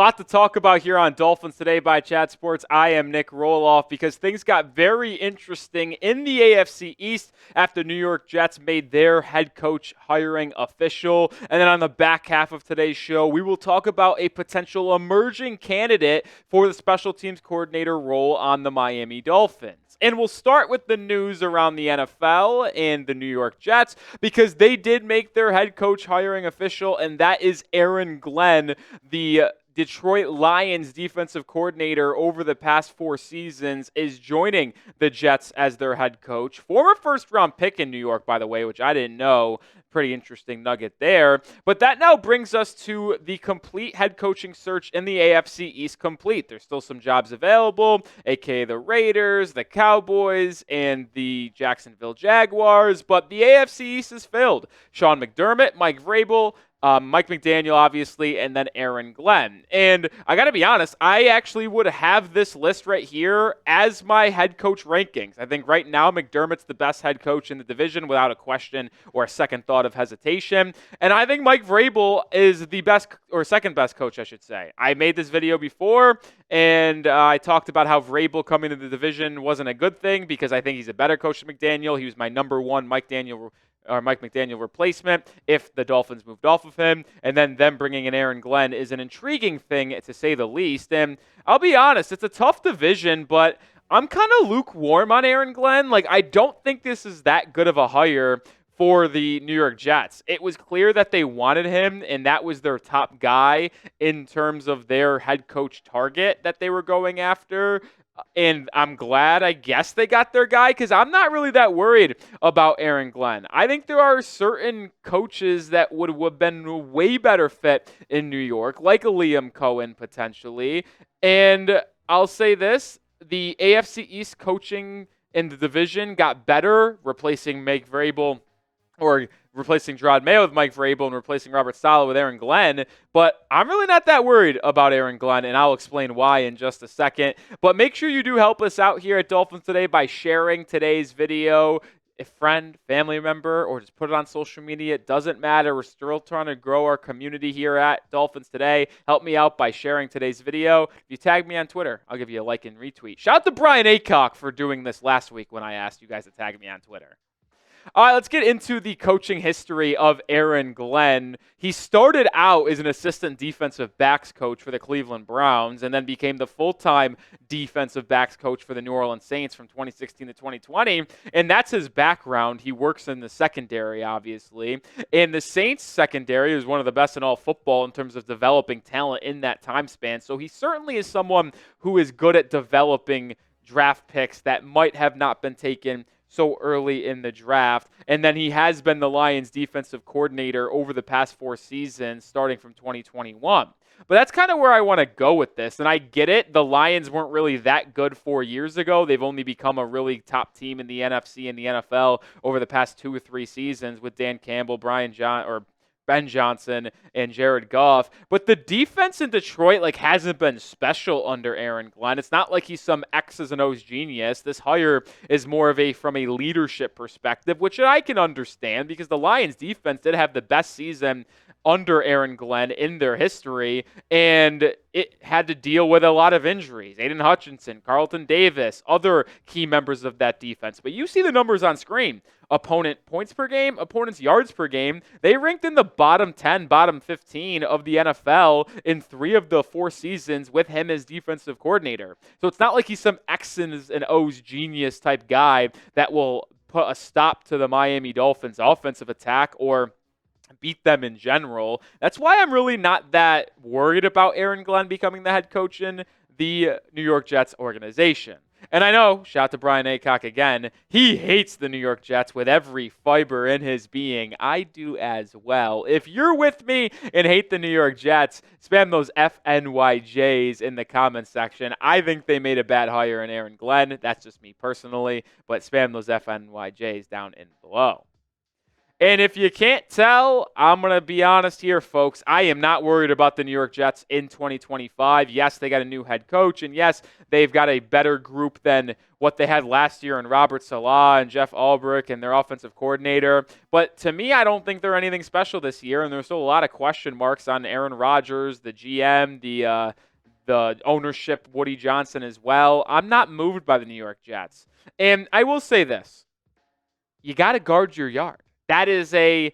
Lot to talk about here on Dolphins Today by Chat Sports. I am Nic Rohloff because things got very interesting in the AFC East after New York Jets made their head coach hiring official. And then on the back half of today's show, we will talk about a potential emerging candidate for the special teams coordinator role on the Miami Dolphins. And we'll start with the news around the NFL and the New York Jets because they did make their head coach hiring official, and that is Aaron Glenn, the Detroit Lions defensive coordinator over the past 4 seasons, is joining the Jets as their head coach. Former first-round pick in New York, by the way, which I didn't know. Pretty interesting nugget there. But that now brings us to the complete head coaching search in the AFC East complete. There's still some jobs available, a.k.a. the Raiders, the Cowboys, and the Jacksonville Jaguars. But the AFC East is filled. Sean McDermott, Mike Vrabel, Mike McDaniel, obviously, and then Aaron Glenn. And I got to be honest, I actually would have this list right here as my head coach rankings. I think right now McDermott's the best head coach in the division without a question or a second thought of hesitation. And I think Mike Vrabel is the best or second best coach, I should say. I made this video before, and I talked about how Vrabel coming to the division wasn't a good thing because I think he's a better coach than McDaniel. He was my number one Mike McDaniel replacement if the Dolphins moved off of him. And then them bringing in Aaron Glenn is an intriguing thing, to say the least. And I'll be honest, it's a tough division, but I'm kind of lukewarm on Aaron Glenn. Like, I don't think this is that good of a hire for the New York Jets. It was clear that they wanted him, and that was their top guy in terms of their head coach target that they were going after. And I'm glad, I guess, they got their guy because I'm not really that worried about Aaron Glenn. I think there are certain coaches that would have been a way better fit in New York, like a Liam Cohen potentially. And I'll say this, the AFC East coaching in the division got better, replacing Mike Vrabel or replacing Gerard Mayo with Mike Vrabel and replacing Robert Saleh with Aaron Glenn. But I'm really not that worried about Aaron Glenn, and I'll explain why in just a second. But make sure you do help us out here at Dolphins Today by sharing today's video. A friend, family member, or just put it on social media. It doesn't matter. We're still trying to grow our community here at Dolphins Today. Help me out by sharing today's video. If you tag me on Twitter, I'll give you a like and retweet. Shout out to Brian Aycock for doing this last week when I asked you guys to tag me on Twitter. All right, let's get into the coaching history of Aaron Glenn. He started out as an assistant defensive backs coach for the Cleveland Browns and then became the full-time defensive backs coach for the New Orleans Saints from 2016 to 2020. And that's his background. He works in the secondary, obviously. And the Saints secondary is one of the best in all football in terms of developing talent in that time span. So he certainly is someone who is good at developing draft picks that might have not been taken so early in the draft. And then he has been the Lions defensive coordinator over the past 4 seasons, starting from 2021. But that's kind of where I want to go with this. And I get it. The Lions weren't really that good 4 years ago. They've only become a really top team in the NFC and the NFL over the past 2 or 3 seasons with Dan Campbell, Ben Johnson, and Jared Goff. But the defense in Detroit hasn't been special under Aaron Glenn. It's not like he's some X's and O's genius. This hire is more of from a leadership perspective, which I can understand because the Lions defense did have the best season under Aaron Glenn in their history, and it had to deal with a lot of injuries. Aiden Hutchinson, Carlton Davis, other key members of that defense. But you see the numbers on screen. Opponent points per game, opponent's yards per game. They ranked in the bottom 10, bottom 15 of the NFL in 3 of the 4 seasons with him as defensive coordinator. So it's not like he's some X's and O's genius type guy that will put a stop to the Miami Dolphins offensive attack or beat them in general. That's why I'm really not that worried about Aaron Glenn becoming the head coach in the New York Jets organization. And I know, shout out to Brian Aycock again, he hates the New York Jets with every fiber in his being. I do as well. If you're with me and hate the New York Jets, spam those FNYJs in the comments section. I think they made a bad hire in Aaron Glenn. That's just me personally, but spam those FNYJs down in below. And if you can't tell, I'm going to be honest here, folks. I am not worried about the New York Jets in 2025. Yes, they got a new head coach, and yes, they've got a better group than what they had last year in Robert Saleh and Jeff Ulbrich and their offensive coordinator. But to me, I don't think they're anything special this year, and there's still a lot of question marks on Aaron Rodgers, the GM, the ownership, Woody Johnson as well. I'm not moved by the New York Jets. And I will say this. You got to guard your yard. That is a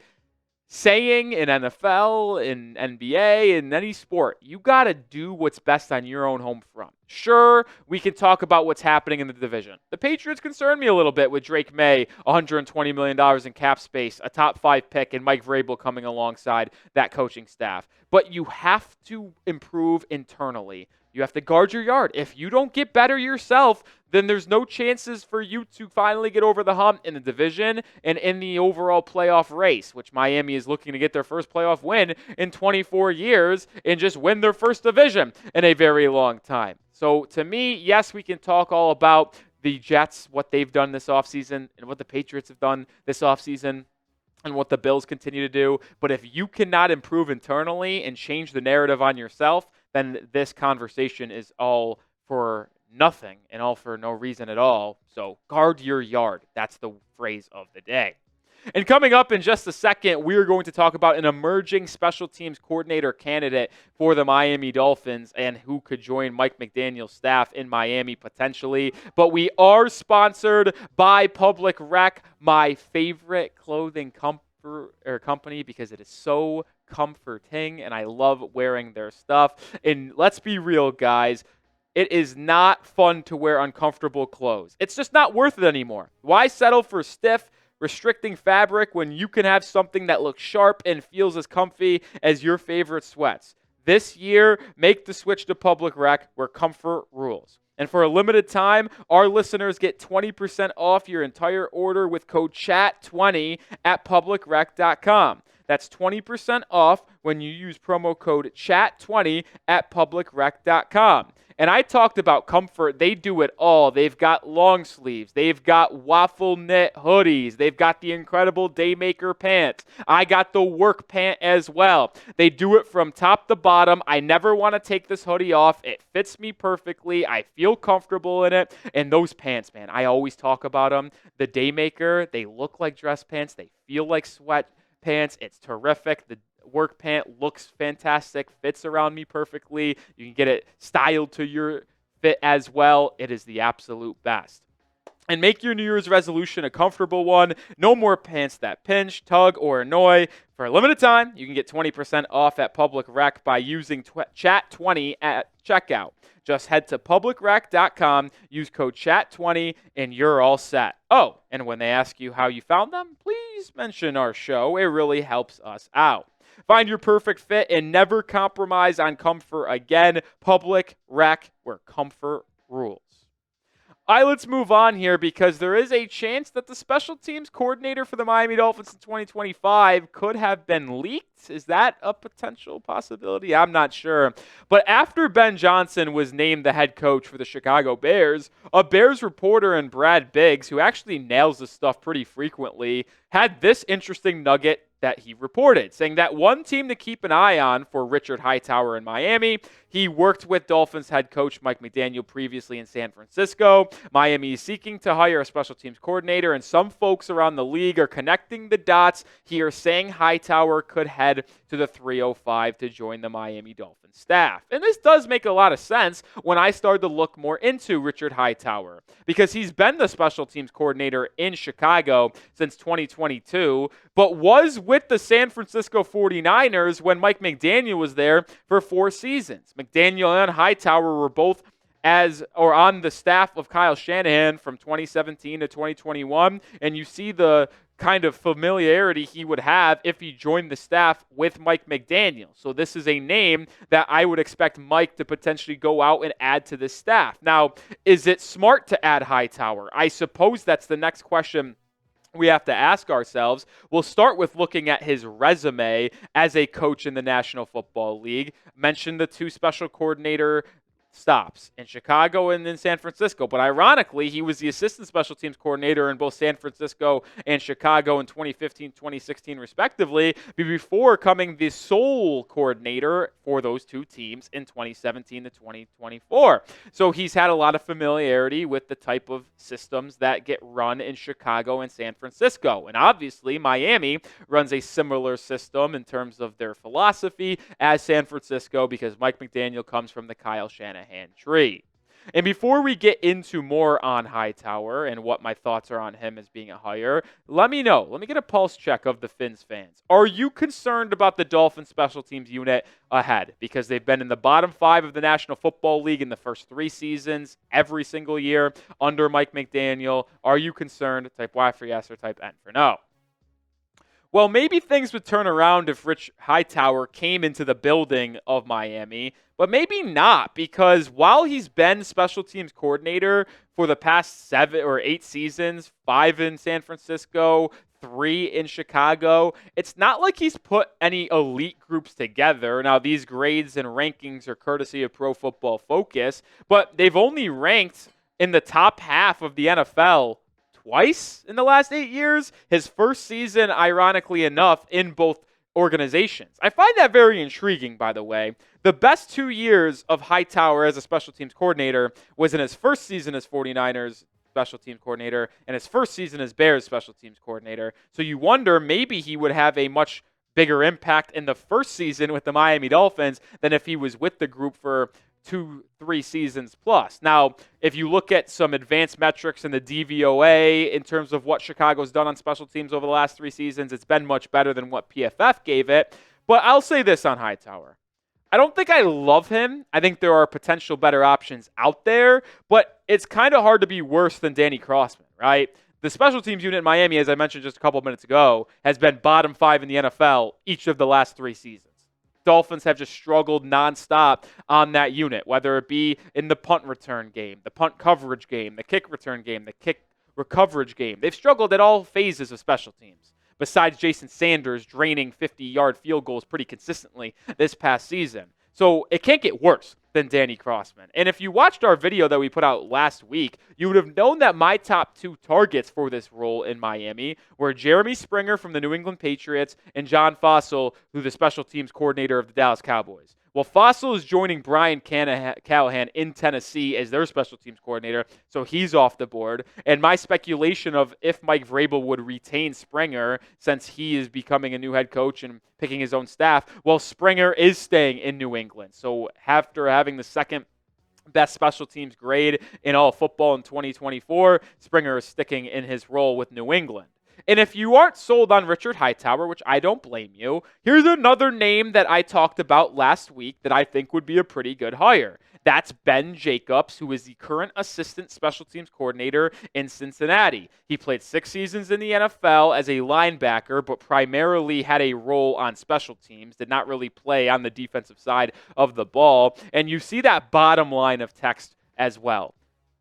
saying in NFL, in NBA, in any sport. You got to do what's best on your own home front. Sure, we can talk about what's happening in the division. The Patriots concern me a little bit with Drake May, $120 million in cap space, a top 5 pick, and Mike Vrabel coming alongside that coaching staff. But you have to improve internally. You have to guard your yard. If you don't get better yourself, then there's no chances for you to finally get over the hump in the division and in the overall playoff race, which Miami is looking to get their first playoff win in 24 years and just win their first division in a very long time. So to me, yes, we can talk all about the Jets, what they've done this offseason, and what the Patriots have done this offseason, and what the Bills continue to do. But if you cannot improve internally and change the narrative on yourself, then this conversation is all for nothing and all for no reason at all. So guard your yard. That's the phrase of the day. And coming up in just a second, we are going to talk about an emerging special teams coordinator candidate for the Miami Dolphins and who could join Mike McDaniel's staff in Miami potentially. But we are sponsored by Public Rec, my favorite clothing company, because it is so comforting and I love wearing their stuff. And let's be real, guys. It is not fun to wear uncomfortable clothes. It's just not worth it anymore. Why settle for stiff, restricting fabric when you can have something that looks sharp and feels as comfy as your favorite sweats? This year, make the switch to Public Rec where comfort rules. And for a limited time, our listeners get 20% off your entire order with code CHAT20 at publicrec.com. That's 20% off when you use promo code CHAT20 at publicrec.com. And I talked about comfort. They do it all. They've got long sleeves. They've got waffle knit hoodies. They've got the incredible Daymaker pants. I got the work pant as well. They do it from top to bottom. I never want to take this hoodie off. It fits me perfectly. I feel comfortable in it. And those pants, man, I always talk about them. The Daymaker, they look like dress pants. They feel like sweat pants. It's terrific. The work pant looks fantastic, fits around me perfectly. You can get it styled to your fit as well. It is the absolute best. And make your New Year's resolution a comfortable one. No more pants that pinch, tug, or annoy. For a limited time, you can get 20% off at Public Rec by using CHAT20 at checkout. Just head to publicrec.com, use code CHAT20, and you're all set. Oh, and when they ask you how you found them, please mention our show. It really helps us out. Find your perfect fit and never compromise on comfort again. Public Rec, where comfort rules. All right, let's move on here because there is a chance that the special teams coordinator for the Miami Dolphins in 2025 could have been leaked. Is that a potential possibility? I'm not sure. But after Ben Johnson was named the head coach for the Chicago Bears, a Bears reporter and Brad Biggs, who actually nails this stuff pretty frequently, had this interesting nugget that he reported, saying that one team to keep an eye on for Richard Hightower in Miami. He worked with Dolphins head coach Mike McDaniel previously in San Francisco. Miami is seeking to hire a special teams coordinator, and some folks around the league are connecting the dots here, saying Hightower could head to the 305 to join the Miami Dolphins staff. And this does make a lot of sense when I started to look more into Richard Hightower, because he's been the special teams coordinator in Chicago since 2022, but was with the San Francisco 49ers when Mike McDaniel was there for 4 seasons. McDaniel and Hightower were both on the staff of Kyle Shanahan from 2017 to 2021, and you see the kind of familiarity he would have if he joined the staff with Mike McDaniel. So this is a name that I would expect Mike to potentially go out and add to the staff. Now, is it smart to add Hightower? I suppose that's the next question we have to ask ourselves. We'll start with looking at his resume as a coach in the National Football League. Mentioned the 2 special coordinator stops in Chicago and in San Francisco. But ironically, he was the assistant special teams coordinator in both San Francisco and Chicago in 2015, 2016, respectively, before becoming the sole coordinator for those two teams in 2017 to 2024. So he's had a lot of familiarity with the type of systems that get run in Chicago and San Francisco. And obviously, Miami runs a similar system in terms of their philosophy as San Francisco, because Mike McDaniel comes from the Kyle Shanahan tree. And before we get into more on Hightower and what my thoughts are on him as being a hire, let me know. Let me get a pulse check of the Fins fans. Are you concerned about the Dolphins special teams unit ahead? Because they've been in the bottom 5 of the National Football League in the first 3 seasons, every single year under Mike McDaniel. Are you concerned? Type Y for yes or type N for no. Well, maybe things would turn around if Rich Hightower came into the building of Miami, but maybe not, because while he's been special teams coordinator for the past 7 or 8 seasons, 5 in San Francisco, 3 in Chicago, it's not like he's put any elite groups together. Now, these grades and rankings are courtesy of Pro Football Focus, but they've only ranked in the top half of the NFL twice in the last 8 years. His first season, ironically enough, in both organizations. I find that very intriguing, by the way. The best 2 years of Hightower as a special teams coordinator was in his first season as 49ers special teams coordinator and his first season as Bears special teams coordinator. So you wonder, maybe he would have a much bigger impact in the first season with the Miami Dolphins than if he was with the group for 2-3 seasons plus. Now, if you look at some advanced metrics in the DVOA in terms of what Chicago's done on special teams over the last 3 seasons, it's been much better than what PFF gave it. But I'll say this on Hightower. I don't think I love him. I think there are potential better options out there, but it's kind of hard to be worse than Danny Crossman, right? The special teams unit in Miami, as I mentioned just a couple minutes ago, has been bottom 5 in the NFL each of the last 3 seasons. Dolphins have just struggled nonstop on that unit, whether it be in the punt return game, the punt coverage game, the kick return game, the kick coverage game. They've struggled at all phases of special teams, besides Jason Sanders draining 50-yard field goals pretty consistently this past season. So it can't get worse than Danny Crossman. And if you watched our video that we put out last week, you would have known that my top 2 targets for this role in Miami were Jeremy Springer from the New England Patriots and John Fossil, who's the special teams coordinator of the Dallas Cowboys. Well, Fossil is joining Brian Callahan in Tennessee as their special teams coordinator, so he's off the board. And my speculation of if Mike Vrabel would retain Springer, since he is becoming a new head coach and picking his own staff, well, Springer is staying in New England. So after having the second best special teams grade in all football in 2024, Springer is sticking in his role with New England. And if you aren't sold on Richard Hightower, which I don't blame you, here's another name that I talked about last week that I think would be a pretty good hire. That's Ben Jacobs, who is the current assistant special teams coordinator in Cincinnati. He played 6 seasons in the NFL as a linebacker, but primarily had a role on special teams, did not really play on the defensive side of the ball. And you see that bottom line of text as well.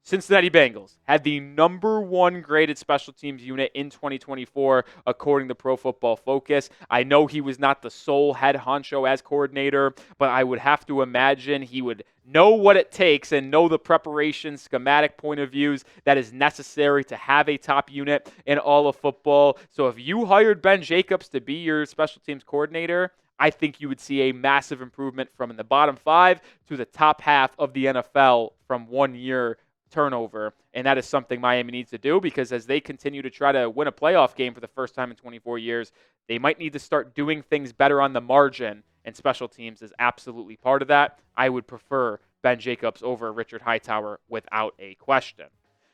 Cincinnati Bengals had the number 1 graded special teams unit in 2024, according to Pro Football Focus. I know he was not the sole head honcho as coordinator, but I would have to imagine he would know what it takes and know the preparation, schematic point of views that is necessary to have a top unit in all of football. So if you hired Ben Jacobs to be your special teams coordinator, I think you would see a massive improvement from in the bottom 5 to the top half of the NFL from 1 year turnover, and that is something Miami needs to do, because as they continue to try to win a playoff game for the first time in 24 years, they might need to start doing things better on the margin, and special teams is absolutely part of that. I would prefer Ben Jacobs over Richard Hightower without a question.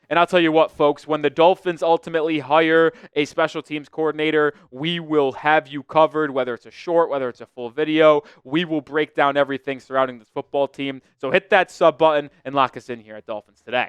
And I'll tell you what, folks, when the Dolphins ultimately hire a special teams coordinator, we will have you covered, whether it's a short, whether it's a full video. We will break down everything surrounding this football team. So hit that sub button and lock us in here at Dolphins Today.